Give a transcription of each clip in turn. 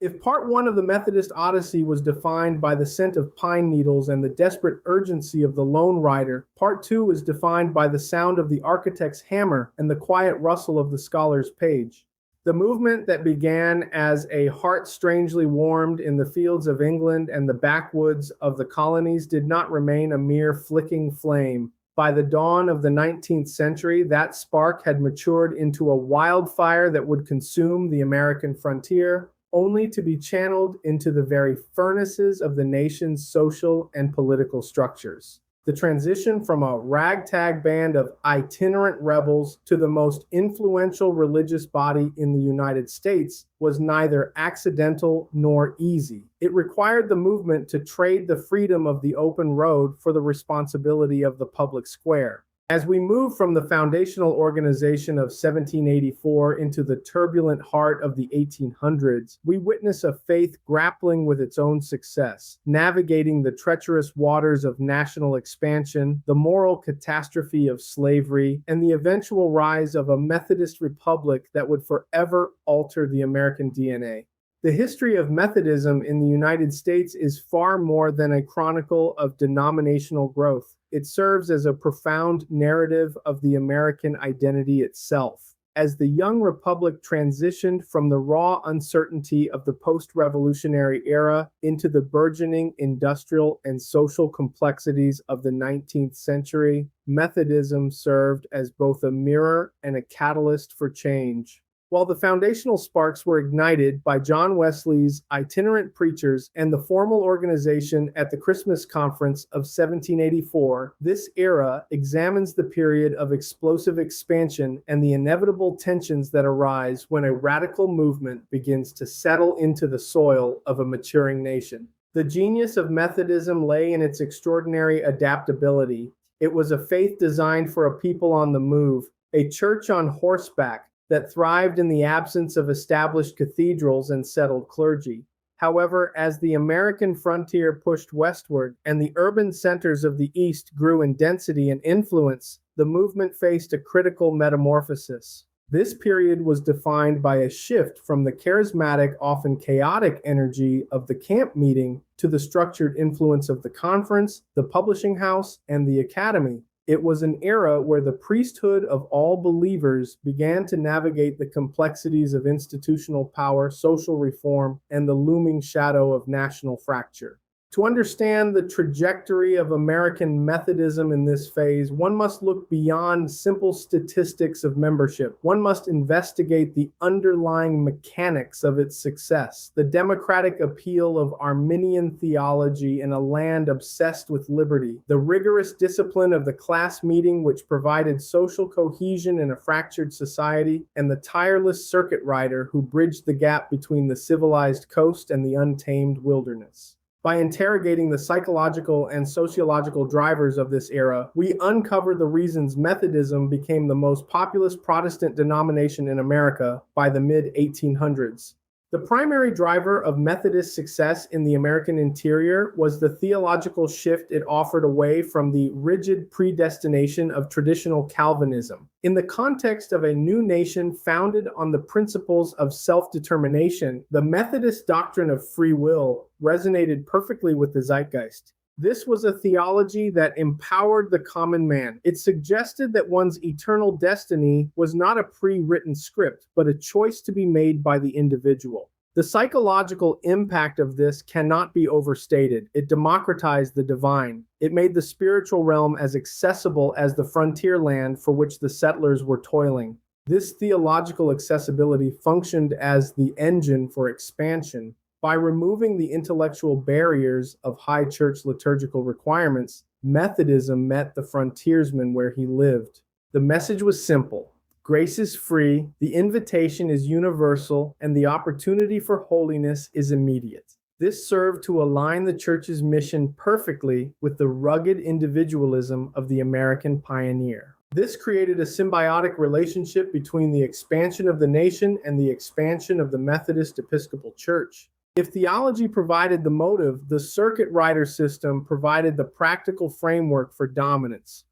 If part one of the Methodist Odyssey was defined by the scent of pine needles and the desperate urgency of the lone rider, part two is defined by the sound of the architect's hammer and the quiet rustle of the scholar's page. The movement that began as a heart strangely warmed in the fields of England and the backwoods of the colonies did not remain a mere flicking flame. By the dawn of the 19th century, that spark had matured into a wildfire that would consume the American frontier, only to be channeled into the very furnaces of the nation's social and political structures. The transition from a ragtag band of itinerant rebels to the most influential religious body in the United States was neither accidental nor easy. It required the movement to trade the freedom of the open road for the responsibility of the public square. As we move from the foundational organization of 1784 into the turbulent heart of the 1800s, we witness a faith grappling with its own success, navigating the treacherous waters of national expansion, the moral catastrophe of slavery, and the eventual rise of a Methodist republic that would forever alter the American DNA. The history of Methodism in the United States is far more than a chronicle of denominational growth. It serves as a profound narrative of the American identity itself. As the young republic transitioned from the raw uncertainty of the post-revolutionary era into the burgeoning industrial and social complexities of the 19th century, Methodism served as both a mirror and a catalyst for change. While the foundational sparks were ignited by John Wesley's itinerant preachers and the formal organization at the Christmas Conference of 1784, this era examines the period of explosive expansion and the inevitable tensions that arise when a radical movement begins to settle into the soil of a maturing nation. The genius of Methodism lay in its extraordinary adaptability. It was a faith designed for a people on the move, a church on horseback, that thrived in the absence of established cathedrals and settled clergy. However, as the American frontier pushed westward and the urban centers of the East grew in density and influence, the movement faced a critical metamorphosis. This period was defined by a shift from the charismatic, often chaotic energy of the camp meeting to the structured influence of the conference, the publishing house, and the academy. It was an era where the priesthood of all believers began to navigate the complexities of institutional power, social reform, and the looming shadow of national fracture. To understand the trajectory of American Methodism in this phase, one must look beyond simple statistics of membership. One must investigate the underlying mechanics of its success, the democratic appeal of Arminian theology in a land obsessed with liberty, the rigorous discipline of the class meeting which provided social cohesion in a fractured society, and the tireless circuit rider who bridged the gap between the civilized coast and the untamed wilderness. By interrogating the psychological and sociological drivers of this era, we uncover the reasons Methodism became the most populous Protestant denomination in America by the mid-1800s. The primary driver of Methodist success in the American interior was the theological shift it offered away from the rigid predestination of traditional Calvinism. In the context of a new nation founded on the principles of self-determination, the Methodist doctrine of free will resonated perfectly with the zeitgeist. This was a theology that empowered the common man. It suggested that one's eternal destiny was not a pre-written script, but a choice to be made by the individual. The psychological impact of this cannot be overstated. It democratized the divine. It made the spiritual realm as accessible as the frontier land for which the settlers were toiling. This theological accessibility functioned as the engine for expansion. By removing the intellectual barriers of high church liturgical requirements, Methodism met the frontiersman where he lived. The message was simple. Grace is free, the invitation is universal, and the opportunity for holiness is immediate. This served to align the church's mission perfectly with the rugged individualism of the American pioneer. This created a symbiotic relationship between the expansion of the nation and the expansion of the Methodist Episcopal Church. If theology provided the motive, the circuit rider system provided the practical framework for dominance.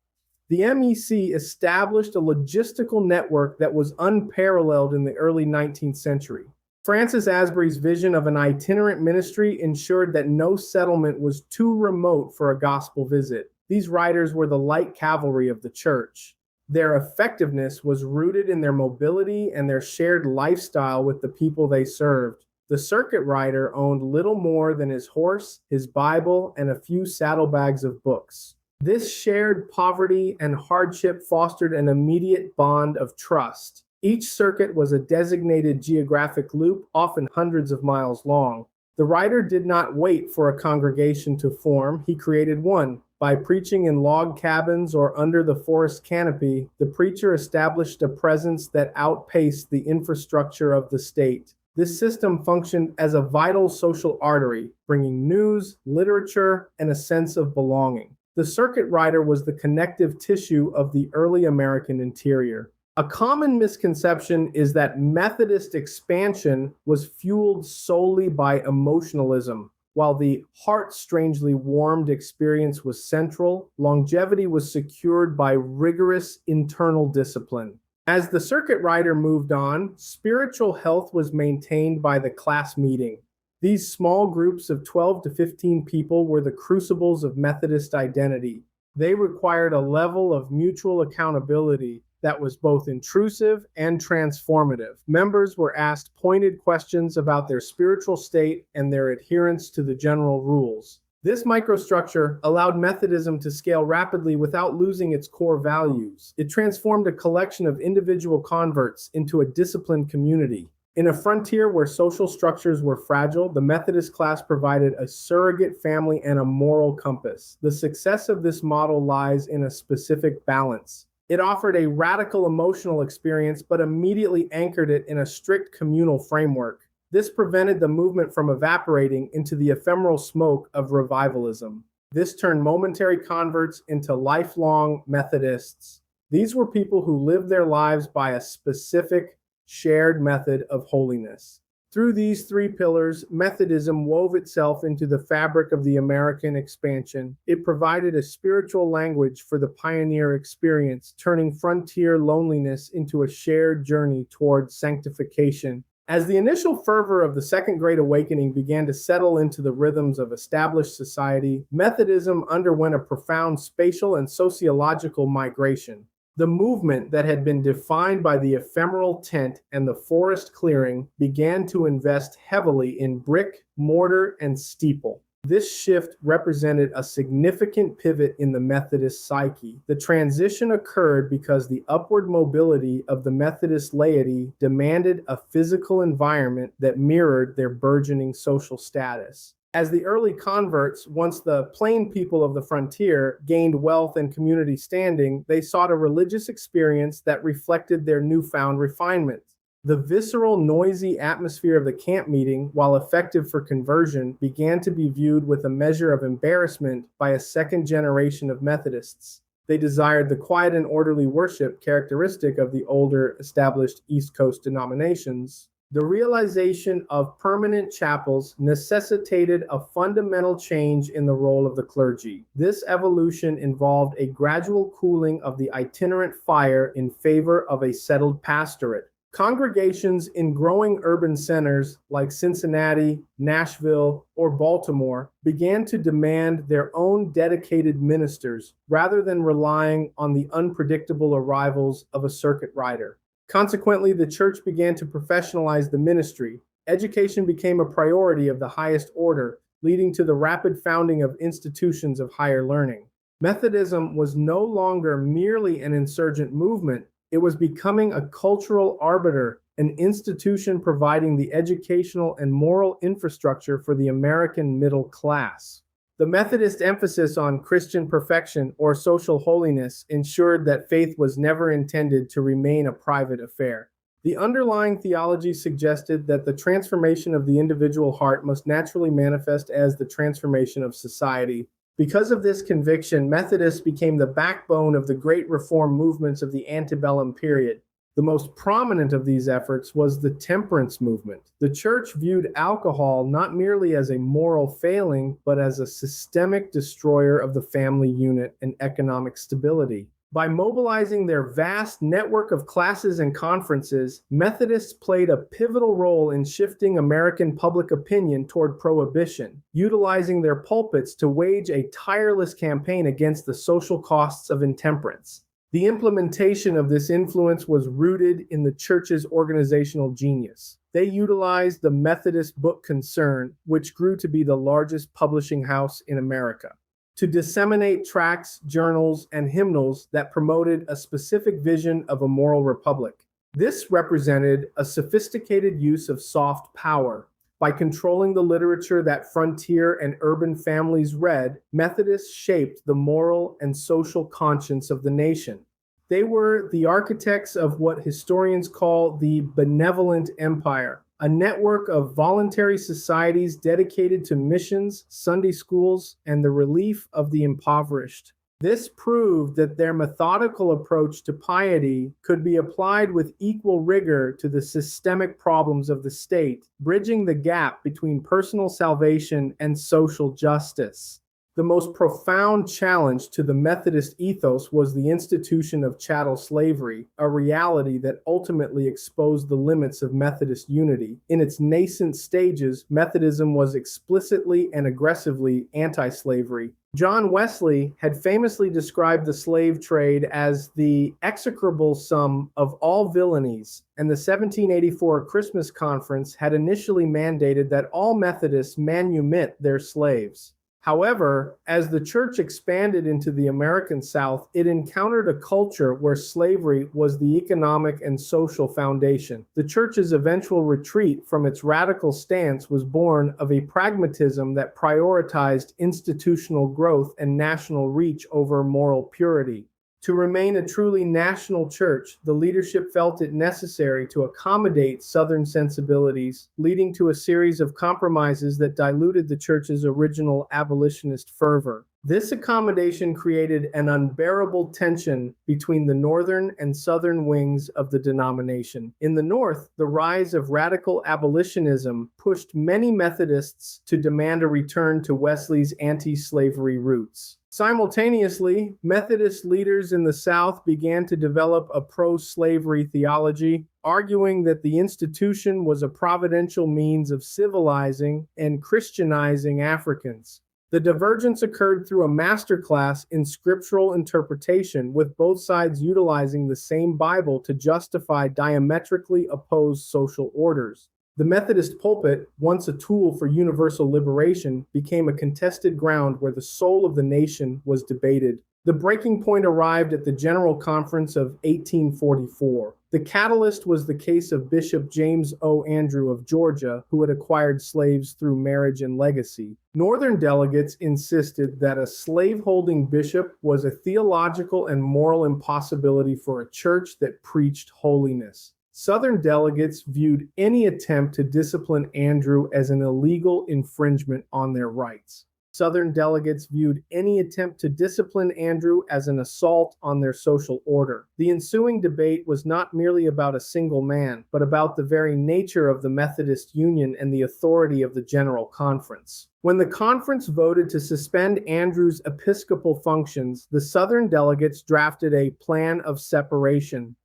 The MEC established a logistical network that was unparalleled in the early 19th century. Francis Asbury's vision of an itinerant ministry ensured that no settlement was too remote for a gospel visit. These riders were the light cavalry of the church. Their effectiveness was rooted in their mobility and their shared lifestyle with the people they served. The circuit rider owned little more than his horse, his Bible, and a few saddlebags of books. This shared poverty and hardship fostered an immediate bond of trust. Each circuit was a designated geographic loop, often hundreds of miles long. The rider did not wait for a congregation to form, he created one. By preaching in log cabins or under the forest canopy, the preacher established a presence that outpaced the infrastructure of the state. This system functioned as a vital social artery, bringing news, literature, and a sense of belonging. The circuit rider was the connective tissue of the early American interior. A common misconception is that Methodist expansion was fueled solely by emotionalism. While the heart-strangely warmed experience was central, longevity was secured by rigorous internal discipline. As the circuit rider moved on, spiritual health was maintained by the class meeting. These small groups of 12 to 15 people were the crucibles of Methodist identity. They required a level of mutual accountability that was both intrusive and transformative. Members were asked pointed questions about their spiritual state and their adherence to the general rules. This microstructure allowed Methodism to scale rapidly without losing its core values. It transformed a collection of individual converts into a disciplined community. In a frontier where social structures were fragile, the Methodist class provided a surrogate family and a moral compass. The success of this model lies in a specific balance. It offered a radical emotional experience, but immediately anchored it in a strict communal framework. This prevented the movement from evaporating into the ephemeral smoke of revivalism. This turned momentary converts into lifelong Methodists. These were people who lived their lives by a specific, shared method of holiness. Through these three pillars, Methodism wove itself into the fabric of the American expansion. It provided a spiritual language for the pioneer experience, turning frontier loneliness into a shared journey towards sanctification. As the initial fervor of the Second Great Awakening began to settle into the rhythms of established society, Methodism underwent a profound spatial and sociological migration. The movement that had been defined by the ephemeral tent and the forest clearing began to invest heavily in brick, mortar, and steeple. This shift represented a significant pivot in the Methodist psyche. The transition occurred because the upward mobility of the Methodist laity demanded a physical environment that mirrored their burgeoning social status. As the early converts, once the plain people of the frontier, gained wealth and community standing, they sought a religious experience that reflected their newfound refinement. The visceral, noisy atmosphere of the camp meeting, while effective for conversion, began to be viewed with a measure of embarrassment by a second generation of Methodists. They desired the quiet and orderly worship characteristic of the older, established East Coast denominations. The realization of permanent chapels necessitated a fundamental change in the role of the clergy. This evolution involved a gradual cooling of the itinerant fire in favor of a settled pastorate. Congregations in growing urban centers like Cincinnati, Nashville, or Baltimore began to demand their own dedicated ministers rather than relying on the unpredictable arrivals of a circuit rider. Consequently, the church began to professionalize the ministry. Education became a priority of the highest order, leading to the rapid founding of institutions of higher learning. Methodism was no longer merely an insurgent movement. It was becoming a cultural arbiter, an institution providing the educational and moral infrastructure for the American middle class. The Methodist emphasis on Christian perfection or social holiness ensured that faith was never intended to remain a private affair. The underlying theology suggested that the transformation of the individual heart must naturally manifest as the transformation of society. Because of this conviction, Methodists became the backbone of the great reform movements of the antebellum period. The most prominent of these efforts was the temperance movement. The church viewed alcohol not merely as a moral failing, but as a systemic destroyer of the family unit and economic stability. By mobilizing their vast network of classes and conferences, Methodists played a pivotal role in shifting American public opinion toward prohibition, utilizing their pulpits to wage a tireless campaign against the social costs of intemperance. The implementation of this influence was rooted in the church's organizational genius. They utilized the Methodist Book Concern, which grew to be the largest publishing house in America, to disseminate tracts, journals, and hymnals that promoted a specific vision of a moral republic. This represented a sophisticated use of soft power. By controlling the literature that frontier and urban families read, Methodists shaped the moral and social conscience of the nation. They were the architects of what historians call the benevolent empire, a network of voluntary societies dedicated to missions, Sunday schools, and the relief of the impoverished. This proved that their methodical approach to piety could be applied with equal rigor to the systemic problems of the state, bridging the gap between personal salvation and social justice. The most profound challenge to the Methodist ethos was the institution of chattel slavery, a reality that ultimately exposed the limits of Methodist unity. In its nascent stages, Methodism was explicitly and aggressively anti-slavery. John Wesley had famously described the slave trade as the execrable sum of all villainies, and the 1784 Christmas Conference had initially mandated that all Methodists manumit their slaves. However, as the church expanded into the American South, it encountered a culture where slavery was the economic and social foundation. The church's eventual retreat from its radical stance was born of a pragmatism that prioritized institutional growth and national reach over moral purity. To remain a truly national church, the leadership felt it necessary to accommodate Southern sensibilities, leading to a series of compromises that diluted the church's original abolitionist fervor. This accommodation created an unbearable tension between the northern and southern wings of the denomination. In the North, the rise of radical abolitionism pushed many Methodists to demand a return to Wesley's anti-slavery roots. Simultaneously, Methodist leaders in the South began to develop a pro-slavery theology, arguing that the institution was a providential means of civilizing and Christianizing Africans. The divergence occurred through a masterclass in scriptural interpretation, with both sides utilizing the same Bible to justify diametrically opposed social orders. The Methodist pulpit, once a tool for universal liberation, became a contested ground where the soul of the nation was debated. The breaking point arrived at the General Conference of 1844. The catalyst was the case of Bishop James O. Andrew of Georgia, who had acquired slaves through marriage and legacy. Northern delegates insisted that a slave-holding bishop was a theological and moral impossibility for a church that preached holiness. Southern delegates viewed any attempt to discipline Andrew as an illegal infringement on their rights. Southern delegates viewed any attempt to discipline Andrew as an assault on their social order. The ensuing debate was not merely about a single man, but about the very nature of the Methodist Union and the authority of the General Conference. When the conference voted to suspend Andrew's episcopal functions, the Southern delegates drafted a plan of separation.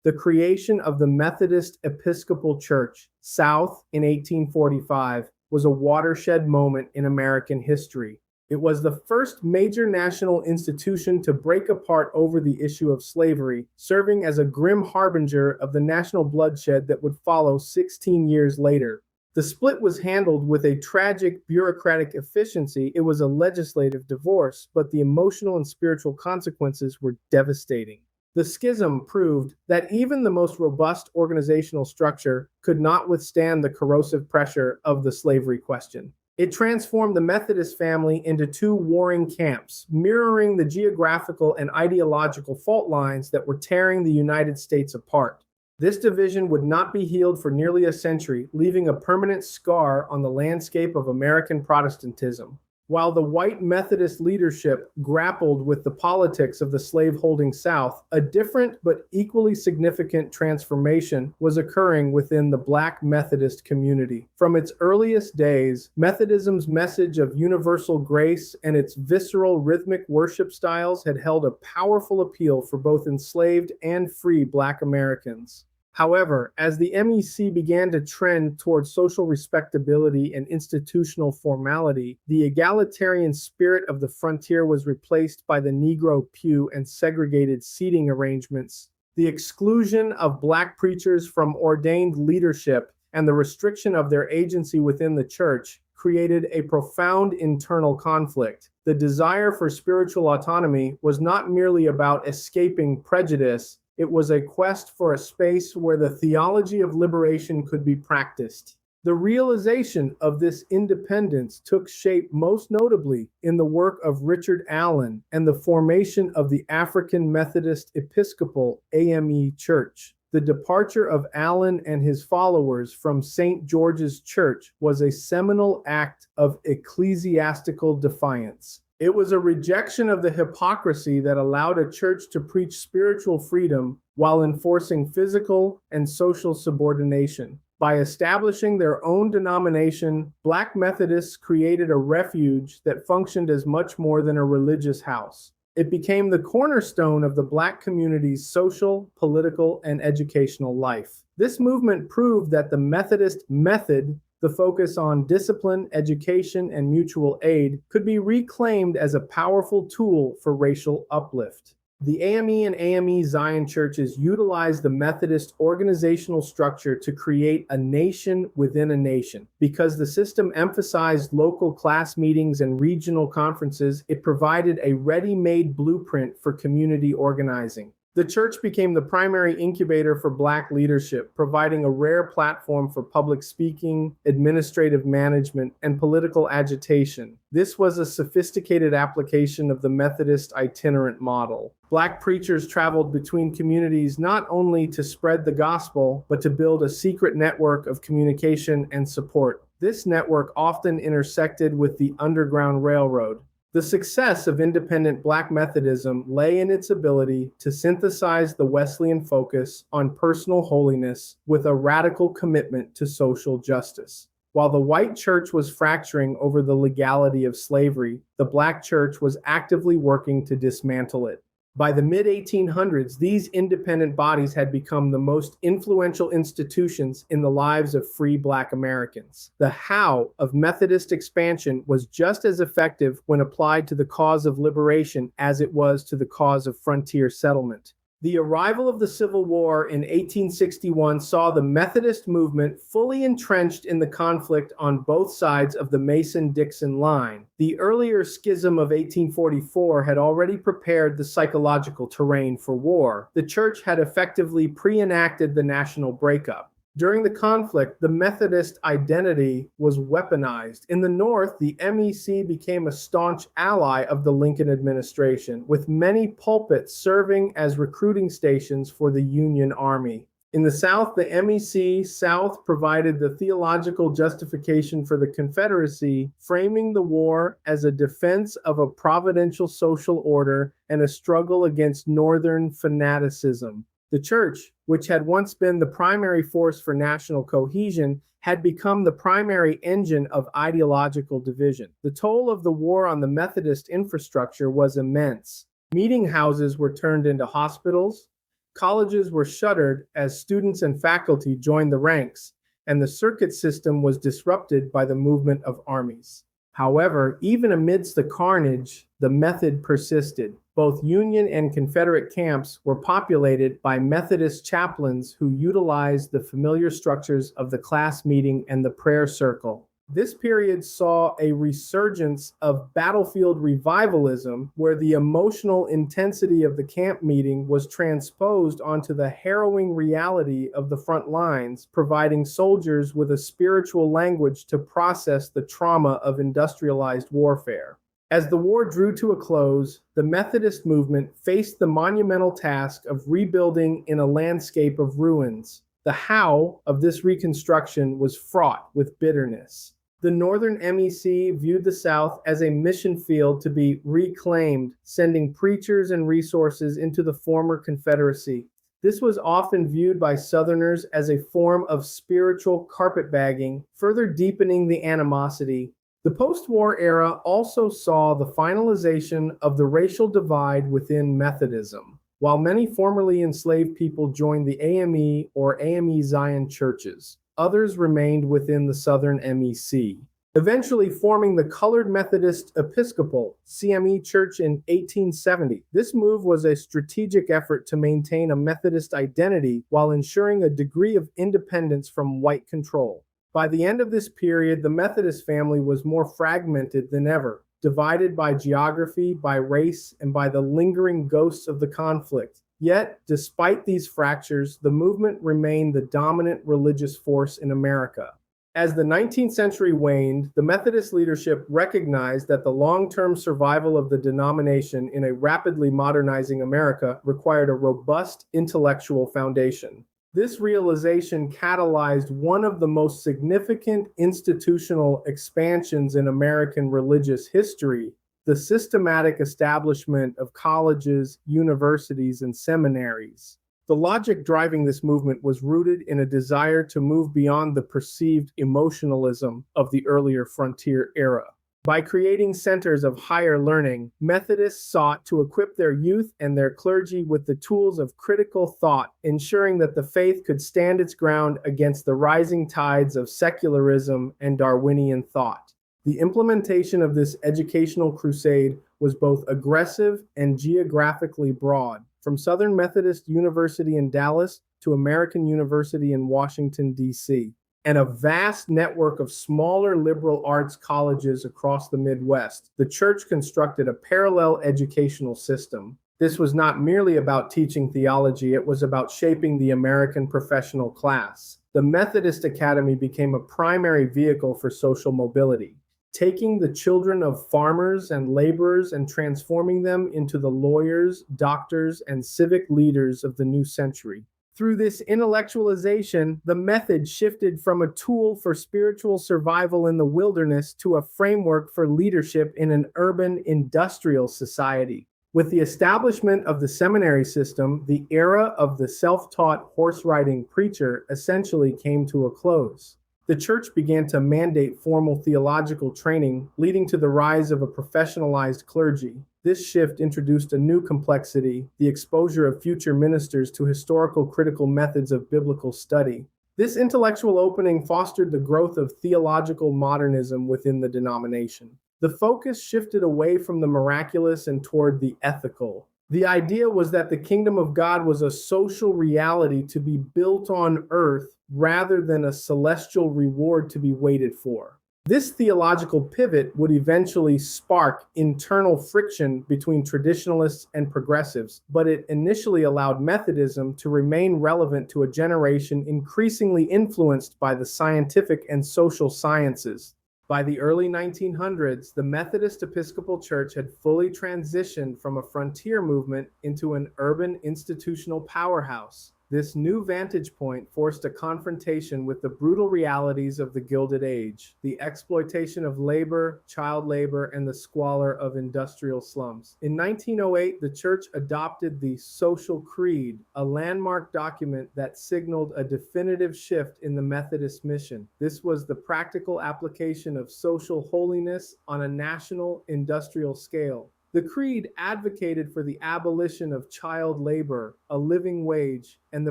The creation of the Methodist Episcopal Church, South, in 1845, was a watershed moment in American history. It was the first major national institution to break apart over the issue of slavery, serving as a grim harbinger of the national bloodshed that would follow 16 years later. The split was handled with a tragic bureaucratic efficiency. It was a legislative divorce, but the emotional and spiritual consequences were devastating. The schism proved that even the most robust organizational structure could not withstand the corrosive pressure of the slavery question. It transformed the Methodist family into two warring camps, mirroring the geographical and ideological fault lines that were tearing the United States apart. This division would not be healed for nearly a century, leaving a permanent scar on the landscape of American Protestantism. While the white Methodist leadership grappled with the politics of the slaveholding South, a different but equally significant transformation was occurring within the Black Methodist community. From its earliest days, Methodism's message of universal grace and its visceral rhythmic worship styles had held a powerful appeal for both enslaved and free Black Americans. However, as the MEC began to trend towards social respectability and institutional formality, the egalitarian spirit of the frontier was replaced by the Negro pew and segregated seating arrangements. The exclusion of Black preachers from ordained leadership and the restriction of their agency within the church created a profound internal conflict. The desire for spiritual autonomy was not merely about escaping prejudice. It was a quest for a space where the theology of liberation could be practiced. The realization of this independence took shape most notably in the work of Richard Allen and the formation of the African Methodist Episcopal AME Church. The departure of Allen and his followers from St. George's Church was a seminal act of ecclesiastical defiance. It was a rejection of the hypocrisy that allowed a church to preach spiritual freedom while enforcing physical and social subordination. By establishing their own denomination, Black Methodists created a refuge that functioned as much more than a religious house. It became the cornerstone of the Black community's social, political, and educational life. This movement proved that the Methodist method, the focus on discipline, education, and mutual aid, could be reclaimed as a powerful tool for racial uplift. The AME and AME Zion churches utilized the Methodist organizational structure to create a nation within a nation. Because the system emphasized local class meetings and regional conferences, it provided a ready-made blueprint for community organizing. The church became the primary incubator for Black leadership, providing a rare platform for public speaking, administrative management, and political agitation. This was a sophisticated application of the Methodist itinerant model. Black preachers traveled between communities not only to spread the gospel, but to build a secret network of communication and support. This network often intersected with the Underground Railroad. The success of independent Black Methodism lay in its ability to synthesize the Wesleyan focus on personal holiness with a radical commitment to social justice. While the white church was fracturing over the legality of slavery, the Black church was actively working to dismantle it. By the mid-1800s, these independent bodies had become the most influential institutions in the lives of free Black Americans. The how of Methodist expansion was just as effective when applied to the cause of liberation as it was to the cause of frontier settlement. The arrival of the Civil War in 1861 saw the Methodist movement fully entrenched in the conflict on both sides of the Mason-Dixon line. The earlier schism of 1844 had already prepared the psychological terrain for war. The church had effectively pre-enacted the national breakup. During the conflict, the Methodist identity was weaponized. In the North, the MEC became a staunch ally of the Lincoln administration, with many pulpits serving as recruiting stations for the Union Army. In the South, the MEC South provided the theological justification for the Confederacy, framing the war as a defense of a providential social order and a struggle against Northern fanaticism. The church, which had once been the primary force for national cohesion, had become the primary engine of ideological division. The toll of the war on the Methodist infrastructure was immense. Meeting houses were turned into hospitals, colleges were shuttered as students and faculty joined the ranks, and the circuit system was disrupted by the movement of armies. However, even amidst the carnage, the method persisted. Both Union and Confederate camps were populated by Methodist chaplains who utilized the familiar structures of the class meeting and the prayer circle. This period saw a resurgence of battlefield revivalism, where the emotional intensity of the camp meeting was transposed onto the harrowing reality of the front lines, providing soldiers with a spiritual language to process the trauma of industrialized warfare. As the war drew to a close, the Methodist movement faced the monumental task of rebuilding in a landscape of ruins. The how of this reconstruction was fraught with bitterness. The Northern MEC viewed the South as a mission field to be reclaimed, sending preachers and resources into the former Confederacy. This was often viewed by Southerners as a form of spiritual carpetbagging, further deepening the animosity. The post-war era also saw the finalization of the racial divide within Methodism. While many formerly enslaved people joined the AME or AME Zion churches, others remained within the Southern MEC, eventually forming the Colored Methodist Episcopal (CME) Church in 1870. This move was a strategic effort to maintain a Methodist identity while ensuring a degree of independence from white control. By the end of this period, the Methodist family was more fragmented than ever, divided by geography, by race, and by the lingering ghosts of the conflict. Yet, despite these fractures, the movement remained the dominant religious force in America. As the 19th century waned, the Methodist leadership recognized that the long-term survival of the denomination in a rapidly modernizing America required a robust intellectual foundation. This realization catalyzed one of the most significant institutional expansions in American religious history, the systematic establishment of colleges, universities, and seminaries. The logic driving this movement was rooted in a desire to move beyond the perceived emotionalism of the earlier frontier era. By creating centers of higher learning, Methodists sought to equip their youth and their clergy with the tools of critical thought, ensuring that the faith could stand its ground against the rising tides of secularism and Darwinian thought. The implementation of this educational crusade was both aggressive and geographically broad, from Southern Methodist University in Dallas to American University in Washington, D.C., and a vast network of smaller liberal arts colleges across the Midwest. The church constructed a parallel educational system. This was not merely about teaching theology, it was about shaping the American professional class. The Methodist Academy became a primary vehicle for social mobility, taking the children of farmers and laborers and transforming them into the lawyers, doctors, and civic leaders of the new century. Through this intellectualization, the method shifted from a tool for spiritual survival in the wilderness to a framework for leadership in an urban industrial society. With the establishment of the seminary system, the era of the self-taught horse-riding preacher essentially came to a close. The church began to mandate formal theological training, leading to the rise of a professionalized clergy. This shift introduced a new complexity, the exposure of future ministers to historical critical methods of biblical study. This intellectual opening fostered the growth of theological modernism within the denomination. The focus shifted away from the miraculous and toward the ethical. The idea was that the kingdom of God was a social reality to be built on earth rather than a celestial reward to be waited for. This theological pivot would eventually spark internal friction between traditionalists and progressives, but it initially allowed Methodism to remain relevant to a generation increasingly influenced by the scientific and social sciences. By the early 1900s, the Methodist Episcopal Church had fully transitioned from a frontier movement into an urban institutional powerhouse. This new vantage point forced a confrontation with the brutal realities of the Gilded Age, the exploitation of labor, child labor, and the squalor of industrial slums. In 1908, the church adopted the Social Creed, a landmark document that signaled a definitive shift in the Methodist mission. This was the practical application of social holiness on a national industrial scale. The Creed advocated for the abolition of child labor, a living wage, and the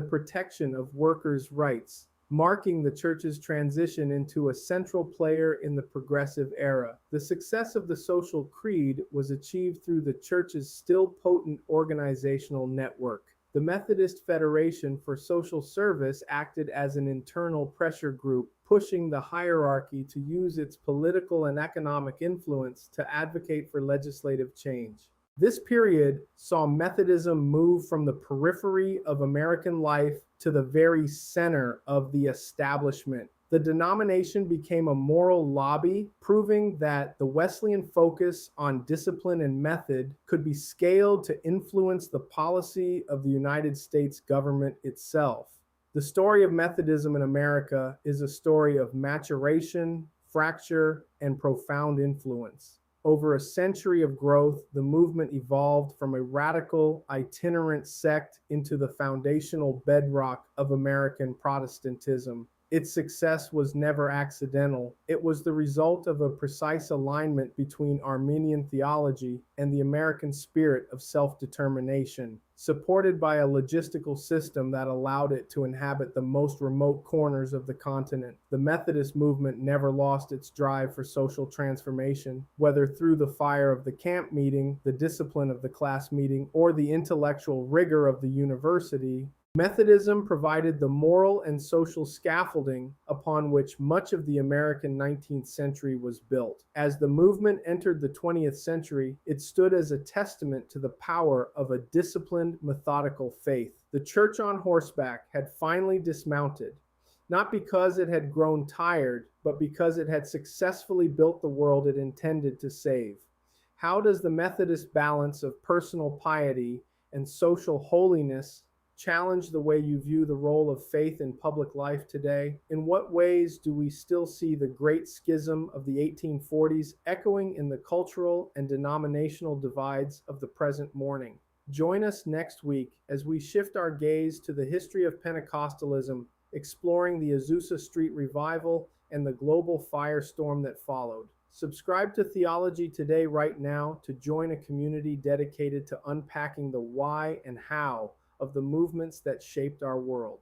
protection of workers' rights, marking the church's transition into a central player in the progressive era. The success of the Social Creed was achieved through the church's still potent organizational network. The Methodist Federation for Social Service acted as an internal pressure group, pushing the hierarchy to use its political and economic influence to advocate for legislative change. This period saw Methodism move from the periphery of American life to the very center of the establishment. The denomination became a moral lobby, proving that the Wesleyan focus on discipline and method could be scaled to influence the policy of the United States government itself. The story of Methodism in America is a story of maturation, fracture, and profound influence. Over a century of growth, the movement evolved from a radical, itinerant sect into the foundational bedrock of American Protestantism. Its success was never accidental. It was the result of a precise alignment between Arminian theology and the American spirit of self-determination, supported by a logistical system that allowed it to inhabit the most remote corners of the continent. The Methodist movement never lost its drive for social transformation, whether through the fire of the camp meeting, the discipline of the class meeting, or the intellectual rigor of the university. Methodism provided the moral and social scaffolding upon which much of the American 19th century was built. As the movement entered the 20th century, it stood as a testament to the power of a disciplined, methodical faith. The church on horseback had finally dismounted, not because it had grown tired, but because it had successfully built the world it intended to save. How does the Methodist balance of personal piety and social holiness challenge the way you view the role of faith in public life today? In what ways do we still see the great schism of the 1840s echoing in the cultural and denominational divides of the present morning? Join us next week as we shift our gaze to the history of Pentecostalism, exploring the Azusa Street revival and the global firestorm that followed. Subscribe to Theology Today right now to join a community dedicated to unpacking the why and how of the movements that shaped our world.